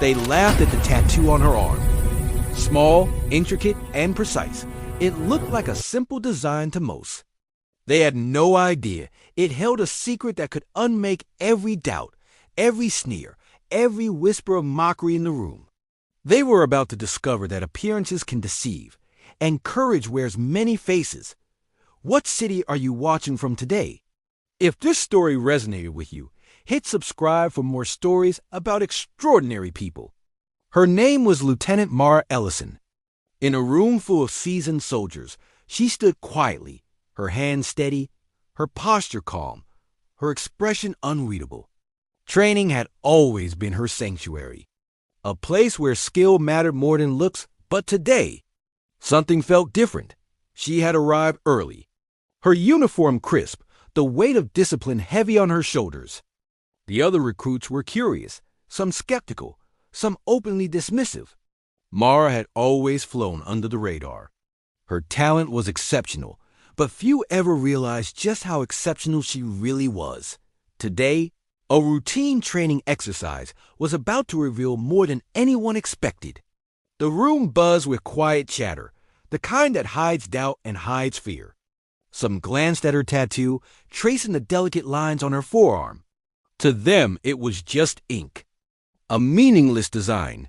They laughed at the tattoo on her arm. Small, intricate, and precise, it looked like a simple design to most. They had no idea it held a secret that could unmake every doubt, every sneer, every whisper of mockery in the room. They were about to discover that appearances can deceive, and courage wears many faces. What city are you watching from today? If this story resonated with you, hit subscribe for more stories about extraordinary people. Her name was Lieutenant Mara Ellison. In a room full of seasoned soldiers, she stood quietly, her hands steady, her posture calm, her expression unreadable. Training had always been her sanctuary, a place where skill mattered more than looks, but today, something felt different. She had arrived early. Her uniform crisp, the weight of discipline heavy on her shoulders. The other recruits were curious, some skeptical, some openly dismissive. Mara had always flown under the radar. Her talent was exceptional, but few ever realized just how exceptional she really was. Today, a routine training exercise was about to reveal more than anyone expected. The room buzzed with quiet chatter, the kind that hides doubt and hides fear. Some glanced at her tattoo, tracing the delicate lines on her forearm. To them, it was just ink, a meaningless design.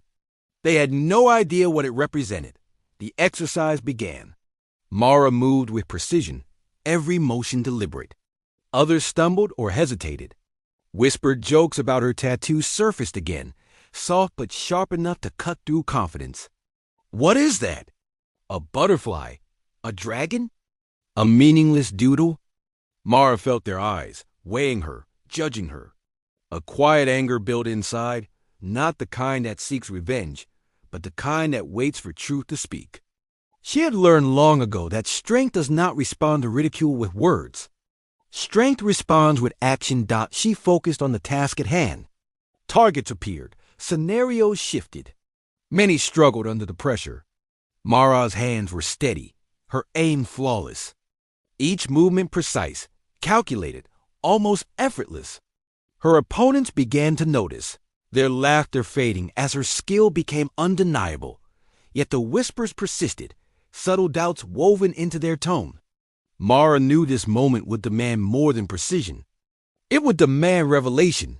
They had no idea what it represented. The exercise began. Mara moved with precision, every motion deliberate. Others stumbled or hesitated. Whispered jokes about her tattoo surfaced again, soft but sharp enough to cut through confidence. What is that? A butterfly? A dragon? A meaningless doodle? Mara felt their eyes, weighing her, judging her. A quiet anger built inside, not the kind that seeks revenge, but the kind that waits for truth to speak. She had learned long ago that strength does not respond to ridicule with words. Strength responds with action. She focused on the task at hand. Targets appeared, scenarios shifted. Many struggled under the pressure. Mara's hands were steady, her aim flawless. Each movement precise, calculated, almost effortless. Her opponents began to notice, their laughter fading as her skill became undeniable. Yet the whispers persisted, subtle doubts woven into their tone. Mara knew this moment would demand more than precision. It would demand revelation.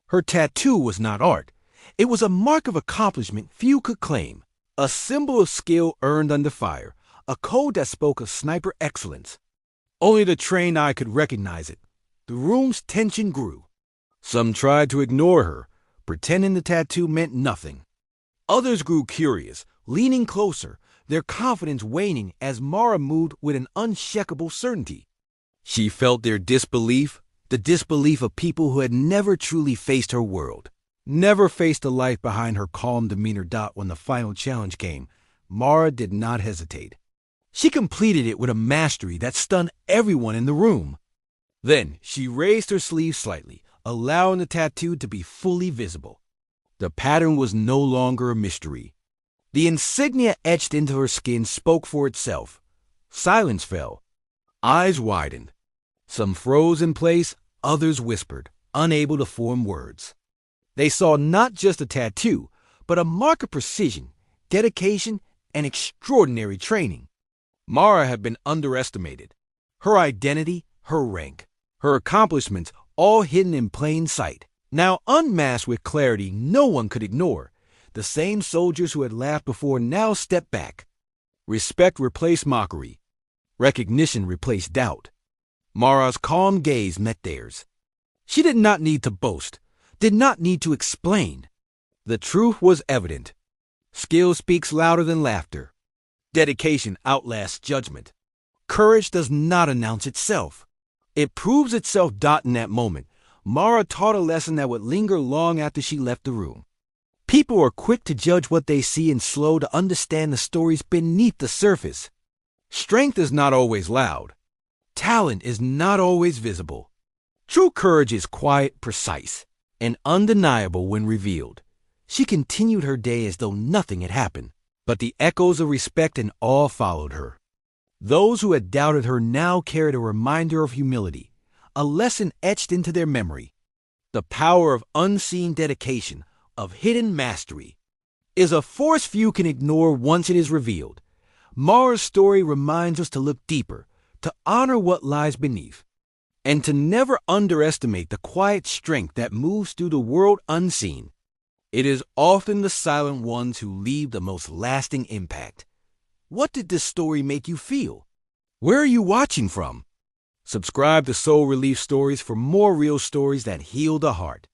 Her tattoo was not art. It was a mark of accomplishment few could claim, a symbol of skill earned under fire, a code that spoke of sniper excellence. Only the trained eye could recognize it. The room's tension grew. Some tried to ignore her, pretending the tattoo meant nothing. Others grew curious, leaning closer, their confidence waning as Mara moved with an unshakable certainty. She felt their disbelief, the disbelief of people who had never truly faced her world, never faced the life behind her calm demeanor. When the final challenge came, Mara did not hesitate. She completed it with a mastery that stunned everyone in the room. Then she raised her sleeve slightly, allowing the tattoo to be fully visible. The pattern was no longer a mystery. The insignia etched into her skin spoke for itself. Silence fell. Eyes widened. Some froze in place, others whispered, unable to form words. They saw not just a tattoo, but a mark of precision, dedication, and extraordinary training. Mara had been underestimated. Her identity, her rank, her accomplishments, all hidden in plain sight. Now unmasked with clarity no one could ignore. The same soldiers who had laughed before now stepped back. Respect replaced mockery. Recognition replaced doubt. Mara's calm gaze met theirs. She did not need to boast, did not need to explain. The truth was evident. Skill speaks louder than laughter. Dedication outlasts judgment. Courage does not announce itself. It proves itself. In that moment, Mara taught a lesson that would linger long after she left the room. People are quick to judge what they see and slow to understand the stories beneath the surface. Strength is not always loud. Talent is not always visible. True courage is quiet, precise, and undeniable when revealed. She continued her day as though nothing had happened, but the echoes of respect and awe followed her. Those who had doubted her now carried a reminder of humility, a lesson etched into their memory. The power of unseen dedication, of hidden mastery is a force few can ignore once it is revealed. Mara's story reminds us to look deeper, to honor what lies beneath, and to never underestimate the quiet strength that moves through the world unseen. It is often the silent ones who leave the most lasting impact. What did this story make you feel? Where are you watching from? Subscribe to Soul Relief Stories for more real stories that heal the heart.